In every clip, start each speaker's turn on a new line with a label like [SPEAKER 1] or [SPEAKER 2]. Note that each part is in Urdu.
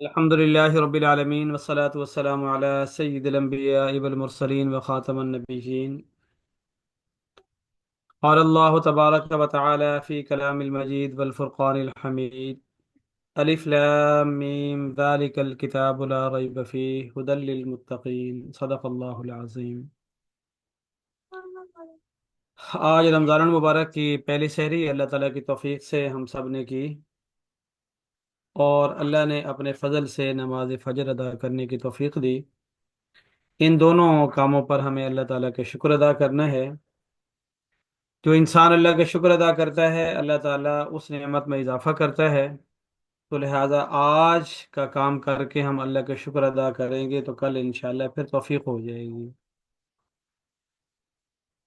[SPEAKER 1] الحمد لله رب العالمين والصلاة والسلام على سيد الأنبياء والمرسلين وخاتم النبيين. قال الله تبارك وتعالى في كلام المجيد والفرقان الحميد: ألف لام ميم ذلك الكتاب لا ريب فيه هدى للمتقين. صدق الله العظيم. آج رمضان المبارک کی پہلی سحری اللہ تعالیٰ کی توفیق سے ہم سب نے کی، اور اللہ نے اپنے فضل سے نماز فجر ادا کرنے کی توفیق دی۔ ان دونوں کاموں پر ہمیں اللہ تعالیٰ کے شکر ادا کرنا ہے۔ جو انسان اللہ کا شکر ادا کرتا ہے، اللہ تعالیٰ اس نعمت میں اضافہ کرتا ہے۔ تو لہٰذا آج کا کام کر کے ہم اللہ کا شکر ادا کریں گے تو کل انشاءاللہ پھر توفیق ہو جائے گی۔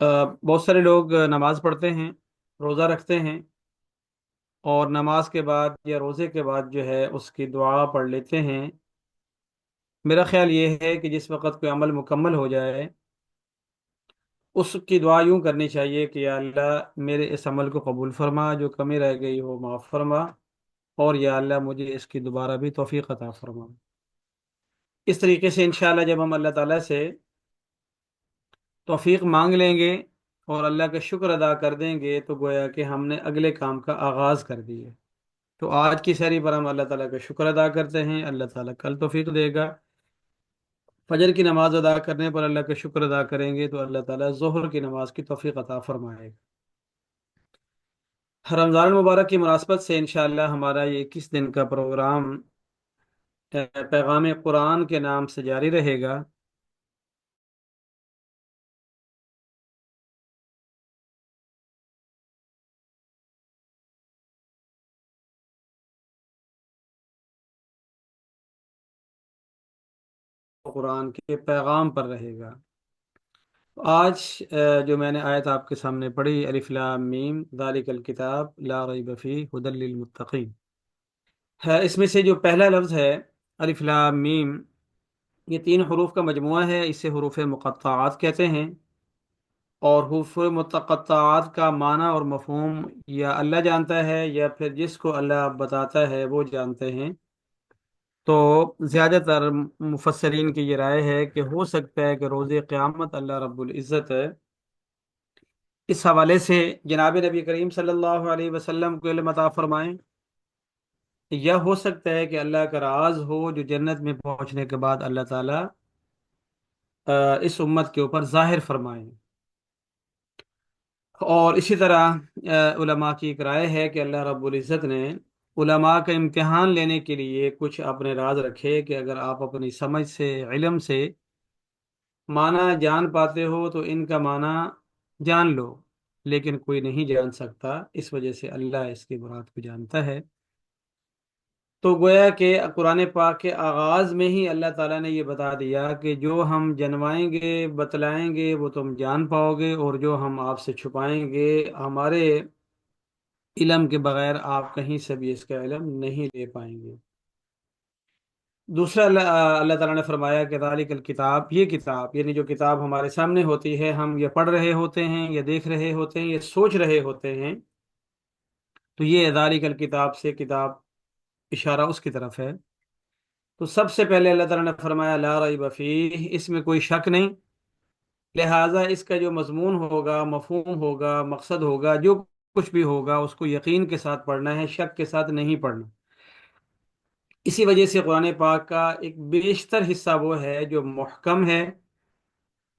[SPEAKER 1] بہت سارے لوگ نماز پڑھتے ہیں، روزہ رکھتے ہیں، اور نماز کے بعد یا روزے کے بعد جو ہے اس کی دعا پڑھ لیتے ہیں۔ میرا خیال یہ ہے کہ جس وقت کوئی عمل مکمل ہو جائے، اس کی دعا یوں کرنی چاہیے کہ یا اللہ میرے اس عمل کو قبول فرما، جو کمی رہ گئی ہو معاف فرما، اور یا اللہ مجھے اس کی دوبارہ بھی توفیق عطا فرما۔ اس طریقے سے انشاءاللہ جب ہم اللہ تعالیٰ سے توفیق مانگ لیں گے اور اللہ کا شکر ادا کر دیں گے تو گویا کہ ہم نے اگلے کام کا آغاز کر دیا۔ تو آج کی سحری پر ہم اللہ تعالیٰ کا شکر ادا کرتے ہیں، اللہ تعالیٰ کل توفیق دے گا۔ فجر کی نماز ادا کرنے پر اللہ کا شکر ادا کریں گے تو اللہ تعالیٰ ظہر کی نماز کی توفیق عطا فرمائے گا۔ رمضان المبارک کی مناسبت سے انشاءاللہ ہمارا یہ 21 دن کا پروگرام پیغام قرآن کے نام سے جاری رہے گا۔ قرآن کے پیغام پر رہے گا۔ آج جو میں نے آیت آپ کے سامنے پڑھی، الف لام میم ذالک الکتاب لا ریب فیہ ھدی للمتقین، ہے اس میں سے جو پہلا لفظ ہے الف لام میم، یہ 3 حروف کا مجموعہ ہے، اسے حروف مقطعات کہتے ہیں۔ اور حروف متقطعات کا معنی اور مفہوم یا اللہ جانتا ہے یا پھر جس کو اللہ بتاتا ہے وہ جانتے ہیں۔ تو زیادہ تر مفسرین کی یہ رائے ہے کہ ہو سکتا ہے کہ روز قیامت اللہ رب العزت اس حوالے سے جناب نبی کریم صلی اللہ علیہ وسلم کو علم عطا فرمائیں، یا ہو سکتا ہے کہ اللہ کا راز ہو جو جنت میں پہنچنے کے بعد اللہ تعالیٰ اس امت کے اوپر ظاہر فرمائیں۔ اور اسی طرح علماء کی ایک رائے ہے کہ اللہ رب العزت نے علماء کا امتحان لینے کے لیے کچھ اپنے راز رکھے کہ اگر آپ اپنی سمجھ سے، علم سے معنی جان پاتے ہو تو ان کا معنی جان لو، لیکن کوئی نہیں جان سکتا، اس وجہ سے اللہ اس کی مراد کو جانتا ہے۔ تو گویا کہ قرآن پاک کے آغاز میں ہی اللہ تعالیٰ نے یہ بتا دیا کہ جو ہم جنوائیں گے، بتلائیں گے، وہ تم جان پاؤ گے، اور جو ہم آپ سے چھپائیں گے ہمارے علم کے بغیر آپ کہیں سے بھی اس کا علم نہیں لے پائیں گے۔ دوسرا اللہ تعالیٰ نے فرمایا کہ ذالک الکتاب، یہ کتاب یعنی جو کتاب ہمارے سامنے ہوتی ہے، ہم یہ پڑھ رہے ہوتے ہیں، یہ دیکھ رہے ہوتے ہیں، یہ سوچ رہے ہوتے ہیں، تو یہ ذالک الکتاب سے کتاب اشارہ اس کی طرف ہے۔ تو سب سے پہلے اللہ تعالیٰ نے فرمایا لا ریب فیہ، اس میں کوئی شک نہیں، لہٰذا اس کا جو مضمون ہوگا، مفہوم ہوگا، مقصد ہوگا، جو کچھ بھی ہوگا اس کو یقین کے ساتھ پڑھنا ہے، شک کے ساتھ نہیں پڑھنا۔ اسی وجہ سے قرآن پاک کا ایک بیشتر حصہ وہ ہے جو محکم ہے،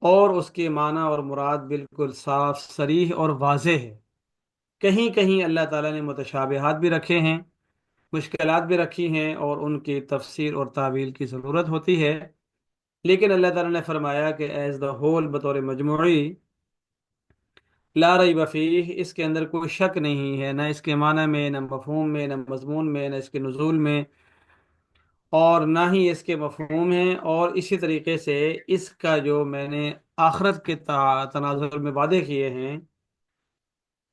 [SPEAKER 1] اور اس کے معنی اور مراد بالکل صاف صریح اور واضح ہے۔ کہیں کہیں اللہ تعالیٰ نے متشابہات بھی رکھے ہیں، مشکلات بھی رکھی ہیں، اور ان کی تفسیر اور تعویل کی ضرورت ہوتی ہے، لیکن اللہ تعالیٰ نے فرمایا کہ ایز دا ہول، بطور مجموعی، لا ریب فیہ، اس کے اندر کوئی شک نہیں ہے، نہ اس کے معنی میں، نہ مفہوم میں، نہ مضمون میں، نہ اس کے نزول میں، اور نہ ہی اس کے مفہوم ہیں۔ اور اسی طریقے سے اس کا جو میں نے آخرت کے تناظر میں وعدے کیے ہیں،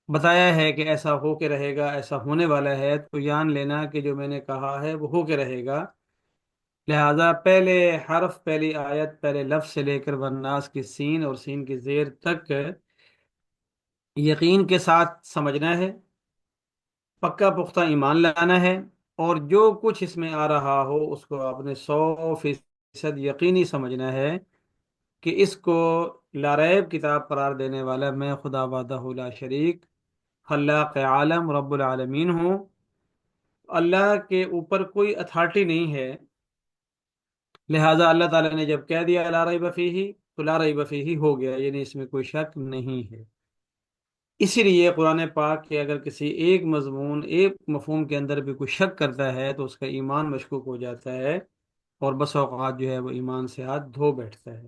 [SPEAKER 1] بتایا ہے کہ ایسا ہو کے رہے گا، ایسا ہونے والا ہے، تو جان لینا کہ جو میں نے کہا ہے وہ ہو کے رہے گا۔ لہذا پہلے حرف، پہلی آیت، پہلے لفظ سے لے کر والناس کی سین اور سین کی زیر تک یقین کے ساتھ سمجھنا ہے، پکا پختہ ایمان لانا ہے، اور جو کچھ اس میں آ رہا ہو اس کو آپ نے 100% یقینی سمجھنا ہے کہ اس کو لاریب کتاب قرار دینے والا میں خدا وحدہ لا شریک خلاق عالم رب العالمین ہوں. اللہ کے اوپر کوئی اتھارٹی نہیں ہے، لہذا اللہ تعالیٰ نے جب کہہ دیا لا ریب فیہ تو لا ریب فیہ ہو گیا، یعنی اس میں کوئی شک نہیں ہے. اسی لیے قرآن پاک کے اگر کسی ایک مضمون ایک مفہوم کے اندر بھی کوئی شک کرتا ہے تو اس کا ایمان مشکوک ہو جاتا ہے، اور بس اوقات جو ہے وہ ایمان سے ہاتھ دھو بیٹھتا ہے.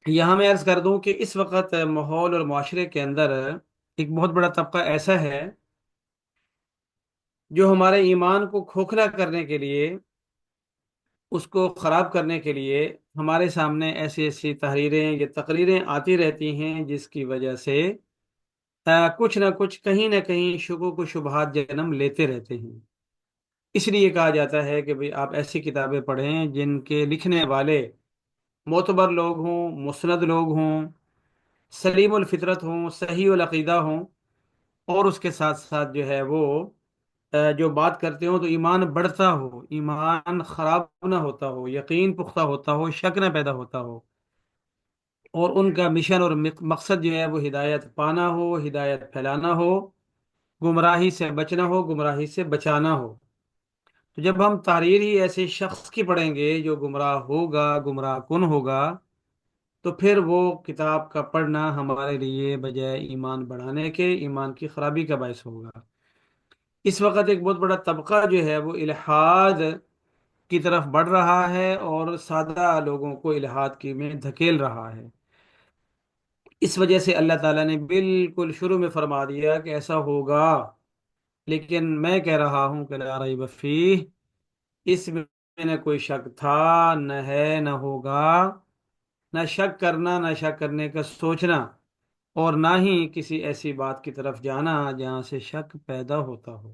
[SPEAKER 1] یہاں میں عرض کر دوں کہ اس وقت ماحول اور معاشرے کے اندر ایک بہت بڑا طبقہ ایسا ہے جو ہمارے ایمان کو کھوکھلا کرنے کے لیے، اس کو خراب کرنے کے لیے ہمارے سامنے ایسی ایسی تحریریں یا تقریریں آتی رہتی ہیں، جس کی وجہ سے کچھ نہ کچھ کہیں نہ کہیں شکوک و شبہات جنم لیتے رہتے ہیں. اس لیے کہا جاتا ہے کہ بھئی آپ ایسی کتابیں پڑھیں جن کے لکھنے والے معتبر لوگ ہوں، مسند لوگ ہوں، سلیم الفطرت ہوں، صحیح العقیدہ ہوں، اور اس کے ساتھ ساتھ جو ہے وہ جو بات کرتے ہوں تو ایمان بڑھتا ہو، ایمان خراب نہ ہوتا ہو، یقین پختہ ہوتا ہو، شک نہ پیدا ہوتا ہو، اور ان کا مشن اور مقصد جو ہے وہ ہدایت پانا ہو، ہدایت پھیلانا ہو، گمراہی سے بچنا ہو، گمراہی سے بچانا ہو. تو جب ہم تحریر ہی ایسے شخص کی پڑھیں گے جو گمراہ ہوگا، گمراہ کن ہوگا، تو پھر وہ کتاب کا پڑھنا ہمارے لیے بجائے ایمان بڑھانے کے ایمان کی خرابی کا باعث ہوگا. اس وقت ایک بہت بڑا طبقہ جو ہے وہ الحاد کی طرف بڑھ رہا ہے اور سادہ لوگوں کو الحاد کی میں دھکیل رہا ہے. اس وجہ سے اللہ تعالیٰ نے بالکل شروع میں فرما دیا کہ ایسا ہوگا، لیکن میں کہہ رہا ہوں کہ لا ریب فیہ، اس میں نہ کوئی شک تھا، نہ ہے، نہ ہوگا. نہ شک کرنا، نہ شک کرنے کا سوچنا، اور نہ ہی کسی ایسی بات کی طرف جانا جہاں سے شک پیدا ہوتا ہو.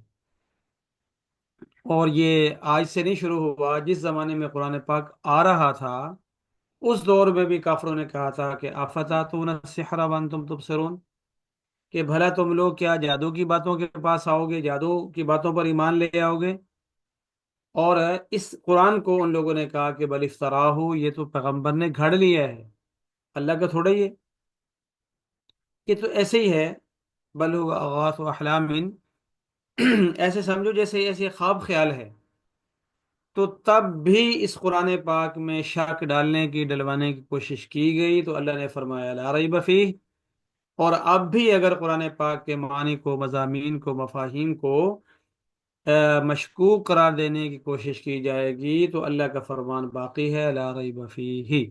[SPEAKER 1] اور یہ آج سے نہیں شروع ہوا، جس زمانے میں قرآن پاک آ رہا تھا اس دور میں بھی کافروں نے کہا تھا کہ افتاتون السحر وانتم تبصرون، کہ بھلا تم لوگ کیا جادو کی باتوں کے پاس آؤ گے، جادو کی باتوں پر ایمان لے آؤ گے. اور اس قرآن کو ان لوگوں نے کہا کہ بل افطراہ، یہ تو پیغمبر نے گھڑ لیا ہے، اللہ کا تھوڑا ہی ہے، یہ تو ایسے ہی ہے. بل هو اغاث احلام، ایسے سمجھو جیسے ایسے خواب خیال ہے. تو تب بھی اس قرآن پاک میں شک ڈالنے کی، ڈلوانے کی کوشش کی گئی، تو اللہ نے فرمایا لا ریب فیہ. اور اب بھی اگر قرآن پاک کے معانی کو، مضامین کو، مفاہیم کو مشکوک قرار دینے کی کوشش کی جائے گی تو اللہ کا فرمان باقی ہے لا ریب فیہ.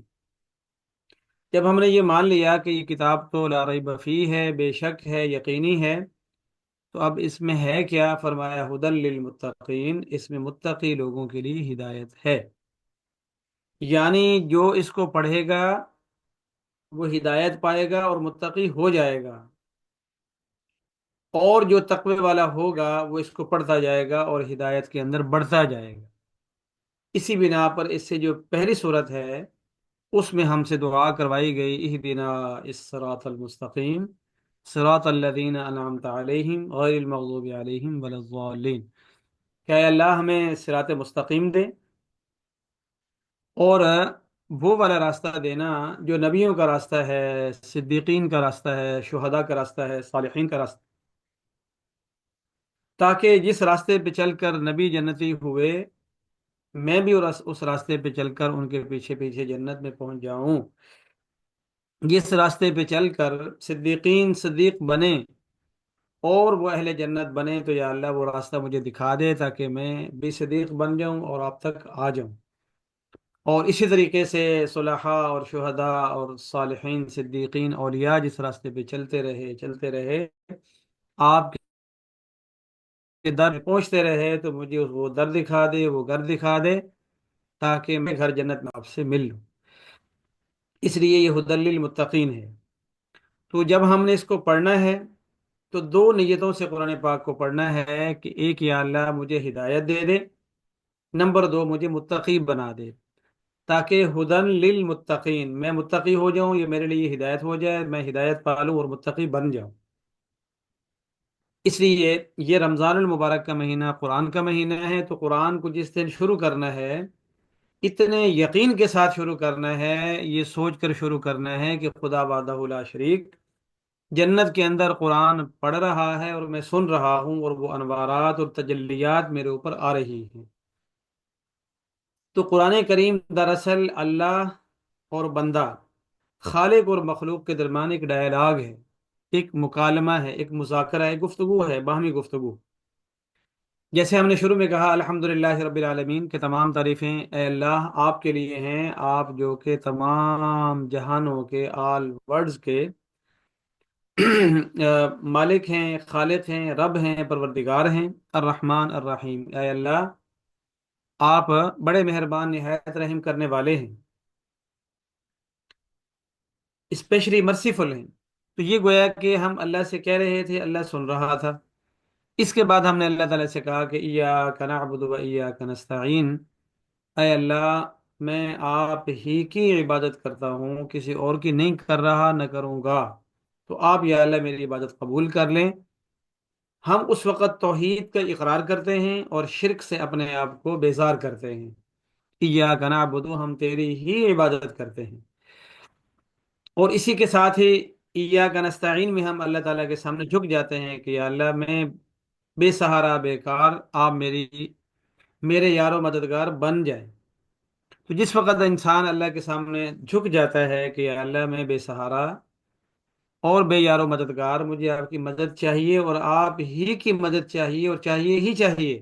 [SPEAKER 1] جب ہم نے یہ مان لیا کہ یہ کتاب تو لا ریب فیہ ہے، بے شک ہے، یقینی ہے، تو اب اس میں ہے کیا؟ فرمایا ہدی للمتقین، اس میں متقی لوگوں کے لیے ہدایت ہے. یعنی جو اس کو پڑھے گا وہ ہدایت پائے گا اور متقی ہو جائے گا، اور جو تقوی والا ہوگا وہ اس کو پڑھتا جائے گا اور ہدایت کے اندر بڑھتا جائے گا. اسی بنا پر اس سے جو پہلی صورت ہے اس میں ہم سے دعا کروائی گئی اہدنا الصراط المستقیم صراط الذین انعمت علیہم غیر المغضوب علیہم ولا الضالین، کہ اے اللہ ہمیں صراط مستقیم دے، اور وہ والا راستہ دینا جو نبیوں کا راستہ ہے، صدیقین کا راستہ ہے، شہداء کا راستہ ہے، صالحین کا راستہ، تاکہ جس راستے پہ چل کر نبی جنتی ہوئے میں بھی اس راستے پہ چل کر ان کے پیچھے پیچھے جنت میں پہنچ جاؤں. جس راستے پہ چل کر صدیقین صدیق بنے اور وہ اہل جنت بنے، تو یا اللہ وہ راستہ مجھے دکھا دے تاکہ میں بھی صدیق بن جاؤں اور آپ تک آ جاؤں. اور اسی طریقے سے صلحاء اور شہداء اور صالحین، صدیقین، اولیاء جس راستے پہ چلتے رہے چلتے رہے، آپ کے در پہ پہنچتے رہے، تو مجھے وہ در دکھا دے، وہ گھر دکھا دے، تاکہ میں گھر جنت میں آپ سے مل لوں. اس لیے یہ ہدی للمتقین ہے. تو جب ہم نے اس کو پڑھنا ہے تو دو نیتوں سے قرآن پاک کو پڑھنا ہے کہ ایک، یا اللہ مجھے ہدایت دے دے، نمبر دو مجھے متقی بنا دے، تاکہ ہدن للمتقین، میں متقی ہو جاؤں، یہ میرے لیے ہدایت ہو جائے، میں ہدایت پالوں اور متقی بن جاؤں. اس لیے یہ رمضان المبارک کا مہینہ قرآن کا مہینہ ہے، تو قرآن کو جس دن شروع کرنا ہے اتنے یقین کے ساتھ شروع کرنا ہے، یہ سوچ کر شروع کرنا ہے کہ خدا وحدہ لا شریک جنت کے اندر قرآن پڑھ رہا ہے اور میں سن رہا ہوں، اور وہ انوارات اور تجلیات میرے اوپر آ رہی ہیں۔ تو قرآن کریم دراصل اللہ اور بندہ، خالق اور مخلوق کے درمیان ایک ڈائلاگ ہے، ایک مکالمہ ہے، ایک مذاکرہ ہے، گفتگو ہے، باہمی گفتگو۔ جیسے ہم نے شروع میں کہا الحمدللہ رب العالمین، کہ تمام تعریفیں اے اللہ آپ کے لیے ہیں، آپ جو کہ تمام جہانوں کے آل ورڈز کے مالک ہیں، خالق ہیں، رب ہیں، پروردگار ہیں، الرحمن الرحیم۔ اے اللہ آپ بڑے مہربان، نہایت رحم کرنے والے ہیں، اسپیشلی مرسیفل ہیں۔ تو یہ گویا کہ ہم اللہ سے کہہ رہے تھے، اللہ سن رہا تھا۔ اس کے بعد ہم نے اللہ تعالیٰ سے کہا کہ ایاک نعبد و ایاک نستعین، اے اللہ میں آپ ہی کی عبادت کرتا ہوں، کسی اور کی نہیں کر رہا، نہ کروں گا، تو آپ یا اللہ میری عبادت قبول کر لیں۔ ہم اس وقت توحید کا اقرار کرتے ہیں اور شرک سے اپنے آپ کو بیزار کرتے ہیں۔ ایاک نعبد، ہم تیری ہی عبادت کرتے ہیں، اور اسی کے ساتھ ہی ایاک نستعین میں ہم اللہ تعالیٰ کے سامنے جھک جاتے ہیں کہ یا اللہ میں بے سہارا، بیکار، آپ میرے یار و مددگار بن جائیں۔ تو جس وقت انسان اللہ کے سامنے جھک جاتا ہے کہ یا اللہ میں بے سہارا اور بے یار و مددگار، مجھے آپ کی مدد چاہیے اور آپ ہی کی مدد چاہیے، اور چاہیے ہی چاہیے،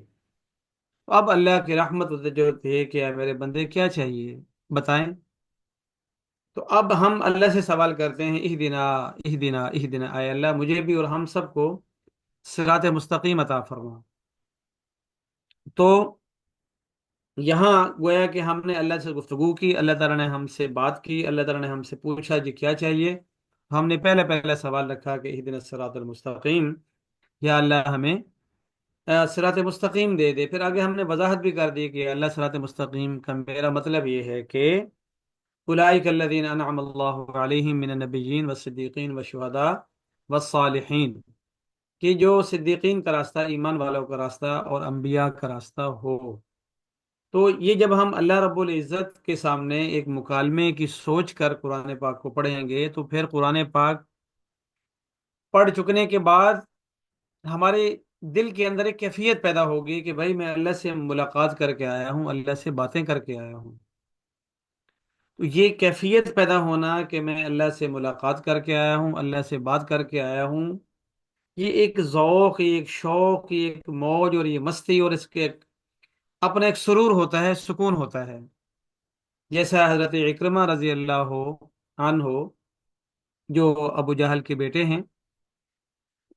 [SPEAKER 1] تو اب اللہ کی رحمت جو تھے کہ اے میرے بندے کیا چاہیے بتائیں۔ تو اب ہم اللہ سے سوال کرتے ہیں اہدنا اہدنا اہدنا، اے اللہ مجھے بھی اور ہم سب کو صراط مستقیم عطا فرما۔ تو یہاں گویا کہ ہم نے اللہ سے گفتگو کی، اللہ تعالیٰ نے ہم سے بات کی، اللہ تعالیٰ نے ہم سے پوچھا جی کیا چاہیے۔ ہم نے پہلا سوال رکھا کہ اہدنا الصراط المستقیم، یا اللہ ہمیں صراط مستقیم دے دے۔ پھر آگے ہم نے وضاحت بھی کر دی کہ اللہ صراط مستقیم کا میرا مطلب یہ ہے کہ اولئک الذین انعم اللہ علیہم من النبیین والصدیقین والشہداء والصالحین، کہ جو صدیقین کا راستہ، ایمان والوں کا راستہ اور انبیاء کا راستہ ہو۔ تو یہ جب ہم اللہ رب العزت کے سامنے ایک مکالمے کی سوچ کر قرآن پاک کو پڑھیں گے، تو پھر قرآن پاک پڑھ چکنے کے بعد ہمارے دل کے اندر ایک کیفیت پیدا ہوگی کہ بھائی میں اللہ سے ملاقات کر کے آیا ہوں، اللہ سے باتیں کر کے آیا ہوں۔ تو یہ کیفیت پیدا ہونا کہ میں اللہ سے ملاقات کر کے آیا ہوں، اللہ سے بات کر کے آیا ہوں، یہ ایک ذوق، یہ ایک شوق، یہ ایک موج اور یہ مستی، اور اس کے اپنا ایک سرور ہوتا ہے، سکون ہوتا ہے۔ جیسا حضرت اکرمہ رضی اللہ عنہ، جو ابو جہل کے بیٹے ہیں،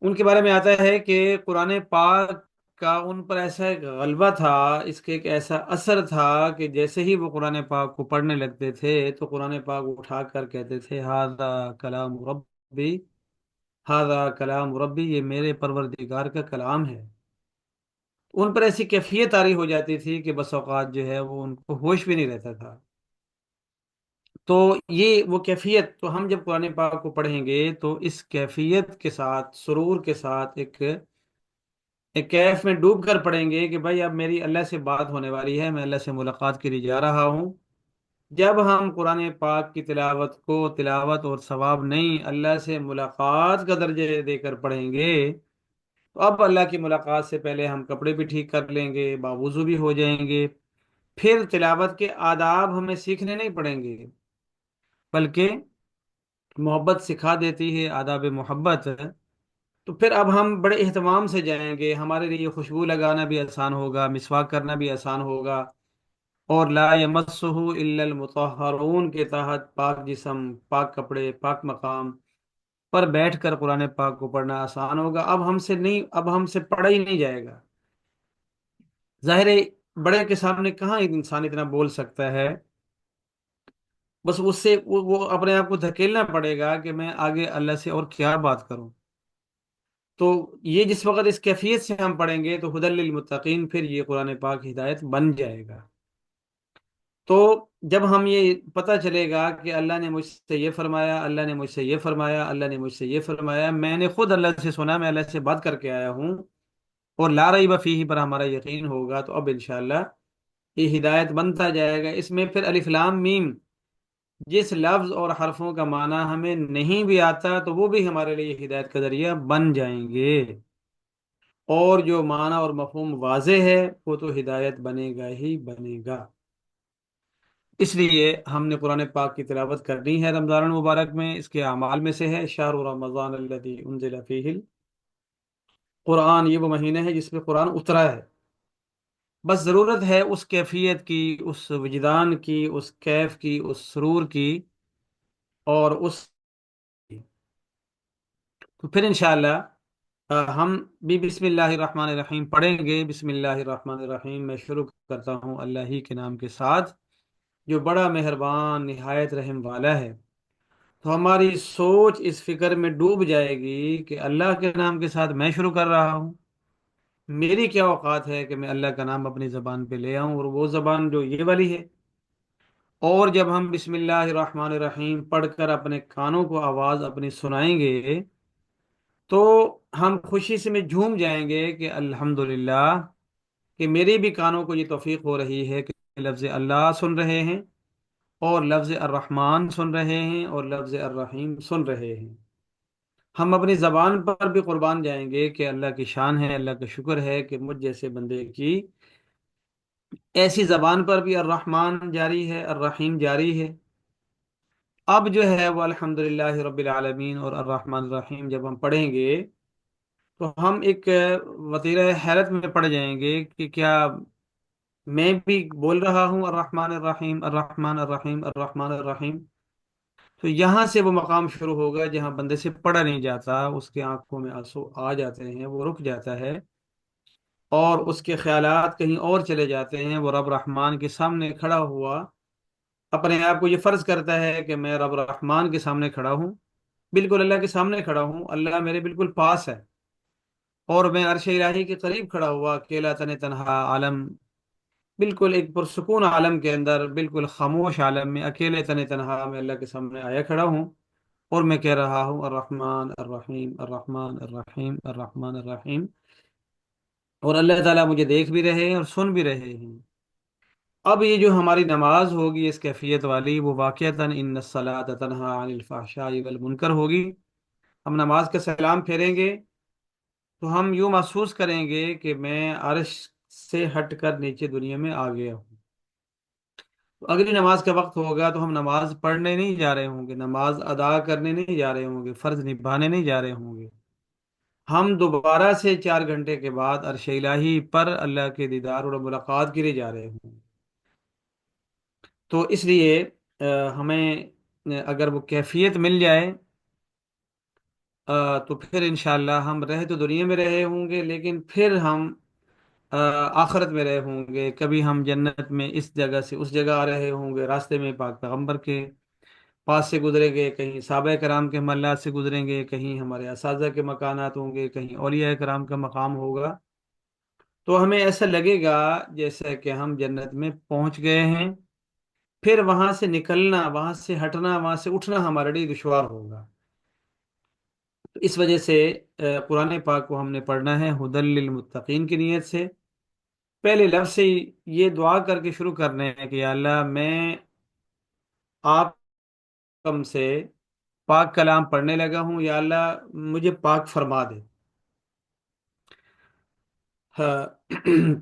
[SPEAKER 1] ان کے بارے میں آتا ہے کہ قرآن پاک کا ان پر ایسا ایک غلبہ تھا، اس کے ایک ایسا اثر تھا کہ جیسے ہی وہ قرآن پاک کو پڑھنے لگتے تھے تو قرآن پاک اٹھا کر کہتے تھے ھذا کلام ربی، ھذا کلام ربی، یہ میرے پروردگار کا کلام ہے۔ ان پر ایسی کیفیت طاری ہو جاتی تھی کہ بس اوقات جو ہے وہ ان کو ہوش بھی نہیں رہتا تھا۔ تو یہ وہ کیفیت، تو ہم جب قرآن پاک کو پڑھیں گے تو اس کیفیت کے ساتھ، سرور کے ساتھ، ایک کیف میں ڈوب کر پڑھیں گے کہ بھائی اب میری اللہ سے بات ہونے والی ہے، میں اللہ سے ملاقات کے لیے جا رہا ہوں۔ جب ہم قرآن پاک کی تلاوت کو تلاوت اور ثواب نہیں، اللہ سے ملاقات کا درجہ دے کر پڑھیں گے، تو اب اللہ کی ملاقات سے پہلے ہم کپڑے بھی ٹھیک کر لیں گے، باوضو بھی ہو جائیں گے۔ پھر تلاوت کے آداب ہمیں سیکھنے نہیں پڑیں گے، بلکہ محبت سکھا دیتی ہے، آداب محبت۔ تو پھر اب ہم بڑے اہتمام سے جائیں گے، ہمارے لیے خوشبو لگانا بھی آسان ہوگا، مسواک کرنا بھی آسان ہوگا، اور لا یمسہ الا المطہرون کے تحت پاک جسم، پاک کپڑے، پاک مقام پر بیٹھ کر قرآن پاک کو پڑھنا آسان ہوگا۔ اب ہم سے پڑھا ہی نہیں جائے گا۔ ظاہر ہے بڑے کے سامنے کہاں ایک انسان اتنا بول سکتا ہے، بس اس سے وہ اپنے آپ کو دھکیلنا پڑے گا کہ میں آگے اللہ سے اور کیا بات کروں۔ تو یہ جس وقت اس کیفیت سے ہم پڑھیں گے تو ہدی للمتقین، پھر یہ قرآن پاک ہدایت بن جائے گا۔ تو جب ہم یہ پتہ چلے گا کہ اللہ نے مجھ سے یہ فرمایا، اللہ نے مجھ سے یہ فرمایا، اللہ نے مجھ سے یہ فرمایا، میں نے خود اللہ سے سنا، میں اللہ سے بات کر کے آیا ہوں، اور لا ریب فیہ پر ہمارا یقین ہوگا، تو اب انشاءاللہ یہ ہدایت بنتا جائے گا۔ اس میں پھر الف لام میم جس لفظ اور حرفوں کا معنی ہمیں نہیں بھی آتا تو وہ بھی ہمارے لیے ہدایت کا ذریعہ بن جائیں گے، اور جو معنی اور مفہوم واضح ہے وہ تو ہدایت بنے گا ہی بنے گا۔ اس لیے ہم نے قرآن پاک کی تلاوت کرنی ہے رمضان المبارک میں۔ اس کے اعمال میں سے ہے شہر رمضان الذی انزل فیہ القرآن، یہ وہ مہینہ ہے جس میں قرآن اترا ہے۔ بس ضرورت ہے اس کیفیت کی، اس وجدان کی، اس کیف کی، اس سرور کی، اور اس تو پھر انشاءاللہ ہم بھی بسم اللہ الرحمن الرحیم پڑھیں گے۔ بسم اللہ الرحمن الرحیم، میں شروع کرتا ہوں اللہ ہی کے نام کے ساتھ جو بڑا مہربان نہایت رحم والا ہے۔ تو ہماری سوچ اس فکر میں ڈوب جائے گی کہ اللہ کے نام کے ساتھ میں شروع کر رہا ہوں، میری کیا اوقات ہے کہ میں اللہ کا نام اپنی زبان پہ لے آؤں، اور وہ زبان جو یہ والی ہے۔ اور جب ہم بسم اللہ الرحمن الرحیم پڑھ کر اپنے کانوں کو آواز اپنی سنائیں گے تو ہم خوشی سے میں جھوم جائیں گے کہ الحمدللہ کہ میری بھی کانوں کو یہ توفیق ہو رہی ہے کہ لفظ اللہ سن رہے ہیں، اور لفظ الرحمن سن رہے ہیں، اور لفظ الرحیم سن رہے ہیں۔ ہم اپنی زبان پر بھی قربان جائیں گے کہ اللہ کی شان ہے، اللہ کا شکر ہے کہ مجھ جیسے بندے کی ایسی زبان پر بھی الرحمن جاری ہے، الرحیم جاری ہے۔ اب جو ہے وہ الحمدللہ رب العالمین اور الرحمن الرحیم جب ہم پڑھیں گے تو ہم ایک وتیرہ حیرت میں پڑ جائیں گے کہ کیا میں بھی بول رہا ہوں الرحمن الرحیم الرحمن الرحیم الرحمن الرحیم؟ تو یہاں سے وہ مقام شروع ہوگا جہاں بندے سے پڑھا نہیں جاتا، اس کے آنکھوں میں آنسو آ جاتے ہیں، وہ رک جاتا ہے، اور اس کے خیالات کہیں اور چلے جاتے ہیں۔ وہ رب رحمان کے سامنے کھڑا ہوا اپنے آپ کو یہ فرض کرتا ہے کہ میں رب رحمان کے سامنے کھڑا ہوں، بالکل اللہ کے سامنے کھڑا ہوں، اللہ میرے بالکل پاس ہے، اور میں عرش الہی کے قریب کھڑا ہوا اکیلا تنہا عالم، بالکل ایک پرسکون عالم کے اندر، بالکل خاموش عالم میں اکیلے تنہا میں اللہ کے سامنے آیا کھڑا ہوں، اور میں کہہ رہا ہوں الرحمن الرحیم الرحمن الرحیم الرحمن الرحیم، اور اللہ تعالیٰ مجھے دیکھ بھی رہے ہیں اور سن بھی رہے ہیں۔ اب یہ جو ہماری نماز ہوگی اس کیفیت والی، وہ واقعتاً ان الصلاۃ تنہا عن الفحشاء والمنکر ہوگی۔ ہم نماز کا سلام پھیریں گے تو ہم یوں محسوس کریں گے کہ میں عرش سے ہٹ کر نیچے دنیا میں آ گیا ہوں۔ تو اگلی نماز کا وقت ہوگا تو ہم نماز پڑھنے نہیں جا رہے ہوں گے، نماز ادا کرنے نہیں جا رہے ہوں گے، فرض نبھانے نہیں جا رہے ہوں گے، ہم دوبارہ سے 4 گھنٹے کے بعد عرش الہی پر اللہ کے دیدار اور ملاقات کے لیے جا رہے ہوں گے۔ تو اس لیے ہمیں اگر وہ کیفیت مل جائے تو پھر انشاءاللہ ہم رہ تو دنیا میں رہے ہوں گے، لیکن پھر ہم آ، آخرت میں رہے ہوں گے۔ کبھی ہم جنت میں اس جگہ سے اس جگہ آ رہے ہوں گے، راستے میں پاک پیغمبر کے پاس سے گزریں گے، کہیں صحابہ کرام کے محلات سے گزریں گے، کہیں ہمارے اساتذہ کے مکانات ہوں گے، کہیں اولیاء کرام کا مقام ہوگا، تو ہمیں ایسا لگے گا جیسا کہ ہم جنت میں پہنچ گئے ہیں۔ پھر وہاں سے نکلنا، وہاں سے ہٹنا، وہاں سے اٹھنا ہمارے لیے دشوار ہوگا۔ تو اس وجہ سے قرآن پاک کو ہم نے پڑھنا ہے ہدی للمتقین کی نیت سے، پہلے لفظ سے ہی یہ دعا کر کے شروع کرنے ہیں کہ یا اللہ میں آپ کم سے پاک کلام پڑھنے لگا ہوں، یا اللہ مجھے پاک فرما دے۔ ہاں،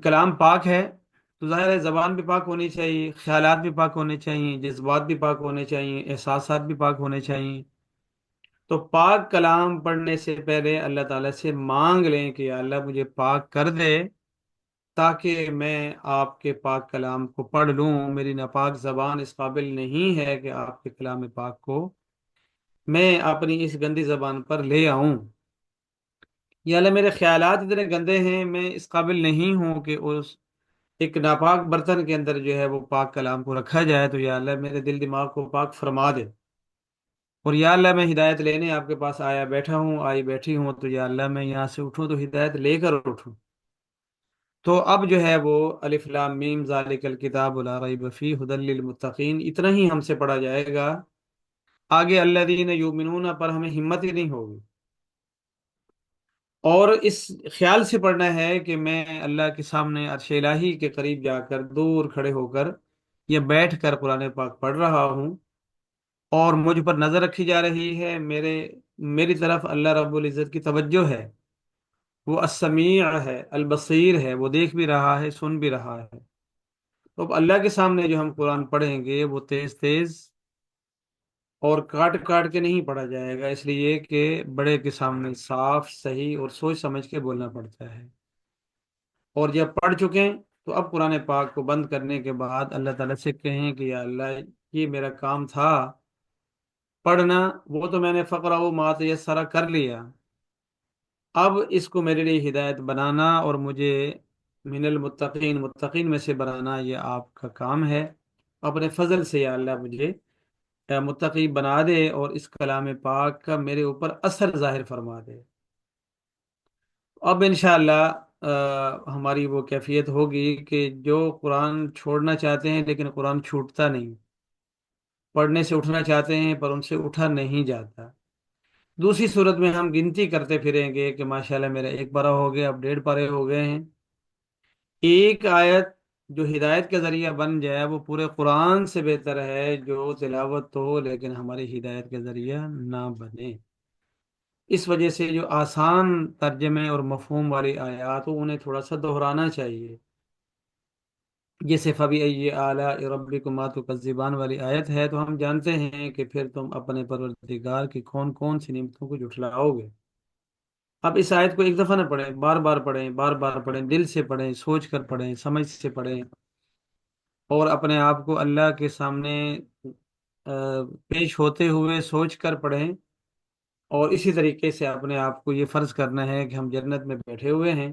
[SPEAKER 1] کلام پاک ہے تو ظاہر ہے زبان بھی پاک ہونی چاہیے، خیالات بھی پاک ہونے چاہیے، جذبات بھی پاک ہونے چاہیے، احساسات بھی پاک ہونے چاہیے۔ تو پاک کلام پڑھنے سے پہلے اللہ تعالیٰ سے مانگ لیں کہ یا اللہ مجھے پاک کر دے، تاکہ میں آپ کے پاک کلام کو پڑھ لوں۔ میری ناپاک زبان اس قابل نہیں ہے کہ آپ کے کلام پاک کو میں اپنی اس گندی زبان پر لے آؤں۔ یا اللہ میرے خیالات اتنے گندے ہیں، میں اس قابل نہیں ہوں کہ اس ایک ناپاک برتن کے اندر جو ہے وہ پاک کلام کو رکھا جائے، تو یا اللہ میرے دل دماغ کو پاک فرما دے۔ اور یا اللہ میں ہدایت لینے آپ کے پاس آیا بیٹھا ہوں، آئی بیٹھی ہوں، تو یا اللہ میں یہاں سے اٹھوں تو ہدایت لے کر اٹھوں۔ تو اب جو ہے وہ الف لام میم ذالک الکتاب لا ریب فیہ ھدی للمتقین اتنا ہی ہم سے پڑھا جائے گا. آگے الذین یؤمنون پر ہمیں ہمت ہی نہیں ہوگی، اور اس خیال سے پڑھنا ہے کہ میں اللہ کے سامنے عرش الہی کے قریب جا کر دور کھڑے ہو کر یا بیٹھ کر قرآن پاک پڑھ رہا ہوں، اور مجھ پر نظر رکھی جا رہی ہے، میری طرف اللہ رب العزت کی توجہ ہے، وہ السمیع ہے، البصیر ہے، وہ دیکھ بھی رہا ہے، سن بھی رہا ہے. تو اب اللہ کے سامنے جو ہم قرآن پڑھیں گے وہ تیز تیز اور کاٹ کاٹ کے نہیں پڑھا جائے گا، اس لیے کہ بڑے کے سامنے صاف صحیح اور سوچ سمجھ کے بولنا پڑتا ہے. اور جب پڑھ چکیں تو اب قرآن پاک کو بند کرنے کے بعد اللہ تعالیٰ سے کہیں کہ یا اللہ، یہ میرا کام تھا پڑھنا، وہ تو میں نے فقرہ و ما تیسر کر لیا، اب اس کو میرے لیے ہدایت بنانا اور مجھے من المتقین متقین میں سے بنانا یہ آپ کا کام ہے. اپنے فضل سے یا اللہ مجھے متقی بنا دے اور اس کلام پاک کا میرے اوپر اثر ظاہر فرما دے. اب انشاءاللہ ہماری وہ کیفیت ہوگی کہ جو قرآن چھوڑنا چاہتے ہیں لیکن قرآن چھوٹتا نہیں، پڑھنے سے اٹھنا چاہتے ہیں پر ان سے اٹھا نہیں جاتا. دوسری صورت میں ہم گنتی کرتے پھریں گے کہ ماشاءاللہ میرا ایک پارہ ہو گیا، اب 1.5 پارے ہو گئے ہیں. ایک آیت جو ہدایت کا ذریعہ بن جائے وہ پورے قرآن سے بہتر ہے جو تلاوت تو ہو لیکن ہماری ہدایت کا ذریعہ نہ بنے. اس وجہ سے جو آسان ترجمے اور مفہوم والی آیات ہو انہیں تھوڑا سا دہرانا چاہیے. جیسے فَبِأَيِّ آلَاءِ رَبِّكُمَا تُكَذِّبَانِ والی آیت ہے تو ہم جانتے ہیں کہ پھر تم اپنے پروردگار کی کون کون سی نعمتوں کو جھٹلاؤ گے. اب اس آیت کو ایک دفعہ نہ پڑھیں، بار بار پڑھیں، بار بار پڑھیں، دل سے پڑھیں، سوچ کر پڑھیں، سمجھ سے پڑھیں، اور اپنے آپ کو اللہ کے سامنے پیش ہوتے ہوئے سوچ کر پڑھیں. اور اسی طریقے سے اپنے آپ کو یہ فرض کرنا ہے کہ ہم جنت میں بیٹھے ہوئے ہیں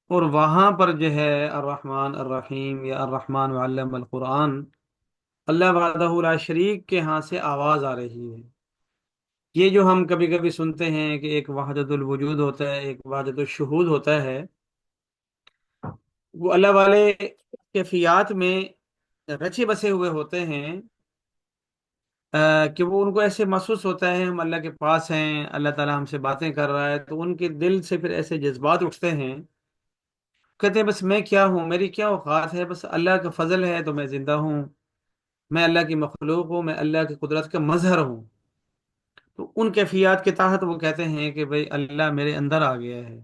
[SPEAKER 1] اور وہاں پر جو ہے الرحمن الرحیم یا الرحمن علم القرآن، اللہ وحدہ لا شریک کے ہاں سے آواز آ رہی ہے. یہ جو ہم کبھی کبھی سنتے ہیں کہ ایک وحدت الوجود ہوتا ہے، ایک وحدت الشہود ہوتا ہے، وہ اللہ والے کیفیات میں رچے بسے ہوئے ہوتے ہیں کہ وہ ان کو ایسے محسوس ہوتا ہے ہم اللہ کے پاس ہیں، اللہ تعالیٰ ہم سے باتیں کر رہا ہے، تو ان کے دل سے پھر ایسے جذبات اٹھتے ہیں، کہتے ہیں بس میں کیا ہوں، میری کیا اوقات ہے، بس اللہ کا فضل ہے تو میں زندہ ہوں، میں اللہ کی مخلوق ہوں، میں اللہ کی قدرت کا مظہر ہوں. تو ان کیفیات کے تحت وہ کہتے ہیں کہ بھئی اللہ میرے اندر آ گیا ہے.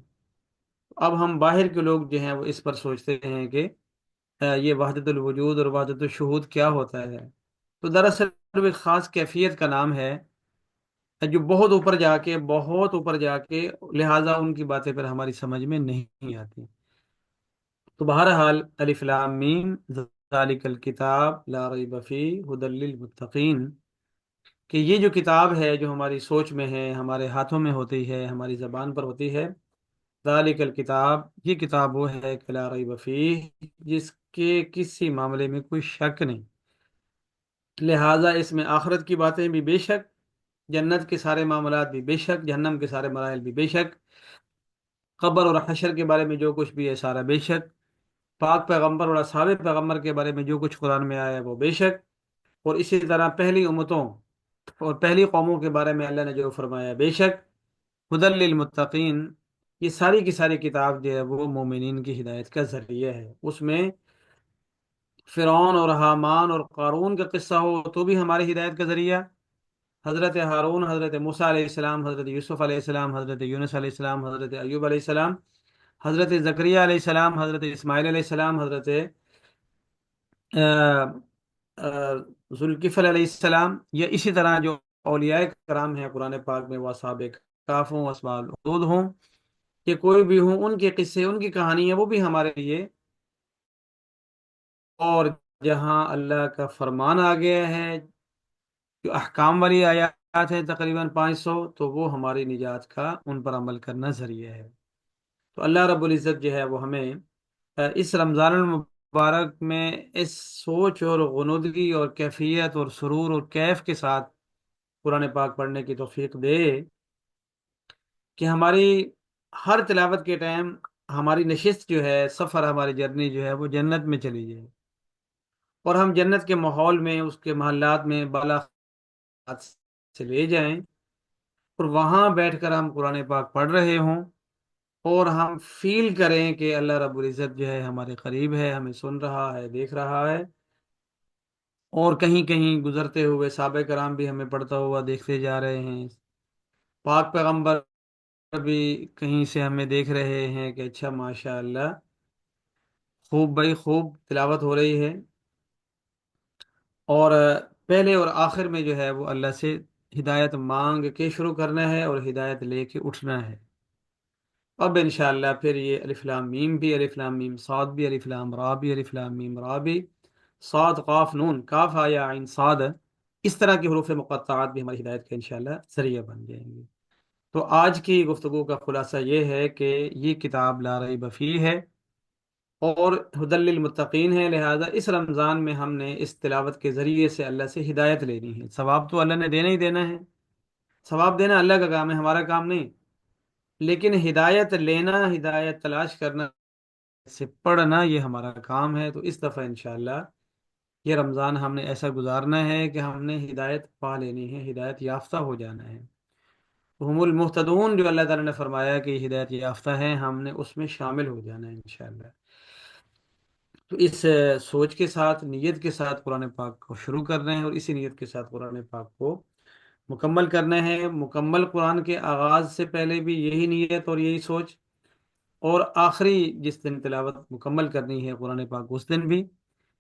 [SPEAKER 1] اب ہم باہر کے لوگ جو ہیں وہ اس پر سوچتے ہیں کہ یہ وحدت الوجود اور وحدت الشہود کیا ہوتا ہے. تو دراصل وہ ایک خاص کیفیت کا نام ہے جو بہت اوپر جا کے لہٰذا ان کی باتیں پھر ہماری سمجھ میں نہیں آتی. تو بہرحال الف لام میم ذالک الکتاب لا ریب فیہ ھدی للمتقین، کہ یہ جو کتاب ہے جو ہماری سوچ میں ہے، ہمارے ہاتھوں میں ہوتی ہے، ہماری زبان پر ہوتی ہے، ذالک الکتاب، یہ کتاب وہ ہے کہ لا ریب فیہ، جس کے کسی معاملے میں کوئی شک نہیں. لہٰذا اس میں آخرت کی باتیں بھی بے شک، جنت کے سارے معاملات بھی بے شک، جہنم کے سارے مراحل بھی بے شک، قبر اور حشر کے بارے میں جو کچھ بھی ہے سارا بے شک، پاک پیغمبر اور اصحاب پیغمبر کے بارے میں جو کچھ قرآن میں آیا ہے وہ بے شک، اور اسی طرح پہلی امتوں اور پہلی قوموں کے بارے میں اللہ نے جو فرمایا بے شک. ھدی للمتقین، یہ ساری کی ساری کتاب جو ہے وہ مومنین کی ہدایت کا ذریعہ ہے. اس میں فرعون اور حامان اور قارون کا قصہ ہو تو بھی ہماری ہدایت کا ذریعہ، حضرت ہارون، حضرت موسیٰ علیہ السلام، حضرت یوسف علیہ السلام، حضرت یونس علیہ السلام، حضرت ایوب علیہ السلام، حضرت زکریہ علیہ السلام، حضرت اسماعیل علیہ السلام، حضرت ذوالکفل علیہ السلام، یا اسی طرح جو اولیاء کرام ہیں قرآن پاک میں، وہ اصحاب کہف ہوں، اصحاب اخدود ہوں، کہ کوئی بھی ہوں، ان کے قصے، ان کی کہانیاں وہ بھی ہمارے لیے. اور جہاں اللہ کا فرمان آ گیا ہے، جو احکام والی آیات ہیں تقریباً 500، تو وہ ہماری نجات کا ان پر عمل کرنا ذریعہ ہے. تو اللہ رب العزت جو ہے وہ ہمیں اس رمضان المبارک میں اس سوچ اور غنودگی اور کیفیت اور سرور اور کیف کے ساتھ قرآن پاک پڑھنے کی توفیق دے کہ ہماری ہر تلاوت کے ٹائم ہماری نشست جو ہے، سفر، ہماری جرنی جو ہے وہ جنت میں چلی جائے، اور ہم جنت کے ماحول میں، اس کے محلات میں بالا خات سے لے جائیں، اور وہاں بیٹھ کر ہم قرآن پاک پڑھ رہے ہوں، اور ہم فیل کریں کہ اللہ رب العزت جو ہے ہمارے قریب ہے، ہمیں سن رہا ہے، دیکھ رہا ہے، اور کہیں کہیں گزرتے ہوئے صحابہ کرام بھی ہمیں پڑھتا ہوا دیکھتے جا رہے ہیں، پاک پیغمبر بھی کہیں سے ہمیں دیکھ رہے ہیں کہ اچھا ماشاء اللہ، خوب بھائی خوب تلاوت ہو رہی ہے، اور پہلے اور آخر میں جو ہے وہ اللہ سے ہدایت مانگ کے شروع کرنا ہے، اور ہدایت لے کے اٹھنا ہے۔ اب انشاءاللہ پھر یہ الف لام میم بھی، الف لام میم صاد بھی، الف لام را بھی، الف لام میم را بھی، صاد قاف نون کاف یا عین صاد، اس طرح کے حروف مقطعات بھی ہماری ہدایت کا انشاءاللہ ذریعہ بن جائیں گے۔ تو آج کی گفتگو کا خلاصہ یہ ہے کہ یہ کتاب لا ریب فیہ ہے، اور ھدی للمتقین ہے، لہذا اس رمضان میں ہم نے اس تلاوت کے ذریعے سے اللہ سے ہدایت لینی ہے۔ ثواب تو اللہ نے دینا ہی دینا ہے، ثواب دینا اللہ کا کام ہے، ہمارا کام نہیں، لیکن ہدایت لینا، ہدایت تلاش کرنا، سے پڑھنا، یہ ہمارا کام ہے۔ تو اس دفعہ انشاءاللہ یہ رمضان ہم نے ایسا گزارنا ہے کہ ہم نے ہدایت پا لینی ہے، ہدایت یافتہ ہو جانا ہے۔ ہم المحتدون جو اللہ تعالیٰ نے فرمایا کہ یہ ہدایت یافتہ ہیں، ہم نے اس میں شامل ہو جانا ہے انشاءاللہ۔ تو اس سوچ کے ساتھ، نیت کے ساتھ قرآن پاک کو شروع کر رہے ہیں، اور اسی نیت کے ساتھ قرآن پاک کو مکمل کرنا ہے۔ مکمل قرآن کے آغاز سے پہلے بھی یہی نیت اور یہی سوچ، اور آخری جس دن تلاوت مکمل کرنی ہے قرآن پاک اس دن بھی،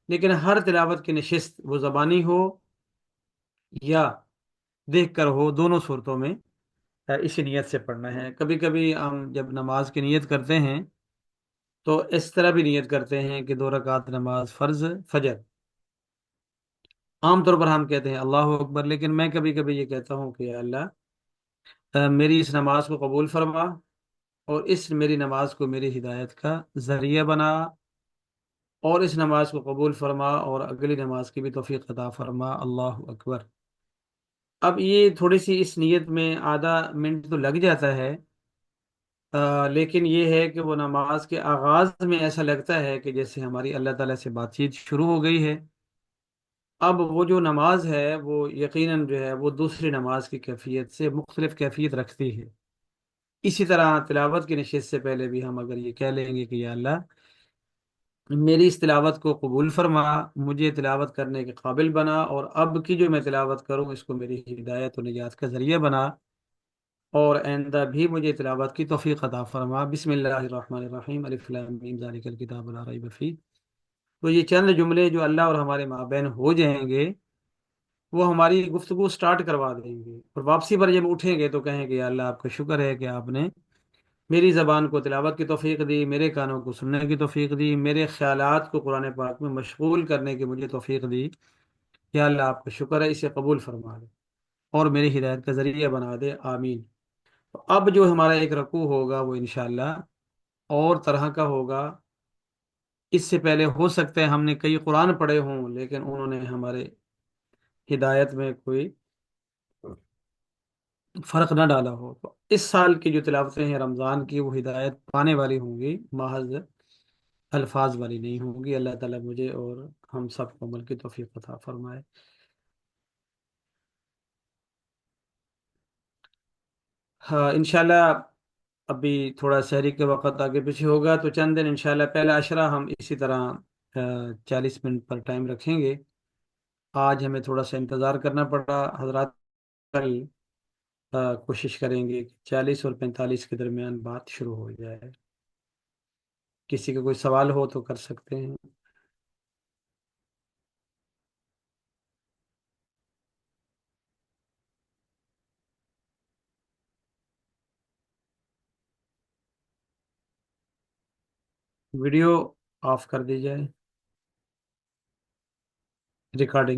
[SPEAKER 1] لیکن ہر تلاوت کی نشست وہ زبانی ہو یا دیکھ کر ہو، دونوں صورتوں میں اسی نیت سے پڑھنا ہے۔ کبھی کبھی ہم جب نماز کی نیت کرتے ہیں تو اس طرح بھی نیت کرتے ہیں کہ 2 رکعت نماز فرض فجر، عام طور پر ہم کہتے ہیں اللہ اکبر، لیکن میں کبھی کبھی یہ کہتا ہوں کہ یا اللہ میری اس نماز کو قبول فرما، اور اس میری نماز کو میری ہدایت کا ذریعہ بنا، اور اس نماز کو قبول فرما، اور اگلی نماز کی بھی توفیق عطا فرما، اللہ اکبر۔ اب یہ تھوڑی سی اس نیت میں آدھا منٹ تو لگ جاتا ہے، لیکن یہ ہے کہ وہ نماز کے آغاز میں ایسا لگتا ہے کہ جیسے ہماری اللہ تعالیٰ سے بات چیت شروع ہو گئی ہے۔ اب وہ جو نماز ہے وہ یقیناً جو ہے وہ دوسری نماز کی کیفیت سے مختلف کیفیت رکھتی ہے۔ اسی طرح تلاوت کی نشست سے پہلے بھی ہم اگر یہ کہہ لیں گے کہ یا اللہ میری اس تلاوت کو قبول فرما، مجھے تلاوت کرنے کے قابل بنا، اور اب کی جو میں تلاوت کروں اس کو میری ہدایت و نجات کا ذریعہ بنا، اور آئندہ بھی مجھے تلاوت کی توفیق عطا فرما۔ بسم اللہ الرحمن الرحیم، الف لام میم ذالک الکتاب لا ریب فیہ۔ تو یہ چند جملے جو اللہ اور ہمارے مابین ہو جائیں گے، وہ ہماری گفتگو سٹارٹ کروا دیں گے، اور واپسی پر جب اٹھیں گے تو کہیں گے یا اللہ آپ کا شکر ہے کہ آپ نے میری زبان کو تلاوت کی توفیق دی، میرے کانوں کو سننے کی توفیق دی، میرے خیالات کو قرآن پاک میں مشغول کرنے کی مجھے توفیق دی۔ یا اللہ آپ کا شکر ہے، اسے قبول فرما دے اور میری ہدایت کا ذریعہ بنا دے، آمین۔ تو اب جو ہمارا ایک رکوع ہوگا وہ انشاءاللہ اور طرح کا ہوگا۔ اس سے پہلے ہو سکتا ہے ہم نے کئی قرآن پڑھے ہوں، لیکن انہوں نے ہمارے ہدایت میں کوئی فرق نہ ڈالا ہو۔ تو اس سال کی جو تلاوتیں ہیں رمضان کی، وہ ہدایت پانے والی ہوں گی، محض الفاظ والی نہیں ہوں گی۔ اللہ تعالیٰ مجھے اور ہم سب کو عمل کی توفیق عطا فرمائے۔ ہاں انشاءاللہ ابھی تھوڑا سحری کے وقت آگے پیچھے ہوگا، تو چند دن انشاءاللہ پہلا عشرہ ہم اسی طرح 40 منٹ پر ٹائم رکھیں گے۔ آج ہمیں تھوڑا سا انتظار کرنا پڑا حضرات، کل کوشش کریں گے کہ 40 اور 45 کے درمیان بات شروع ہو جائے۔ کسی کا کوئی سوال ہو تو کر سکتے ہیں۔ ویڈیو آف کر دی جائے، ریکارڈنگ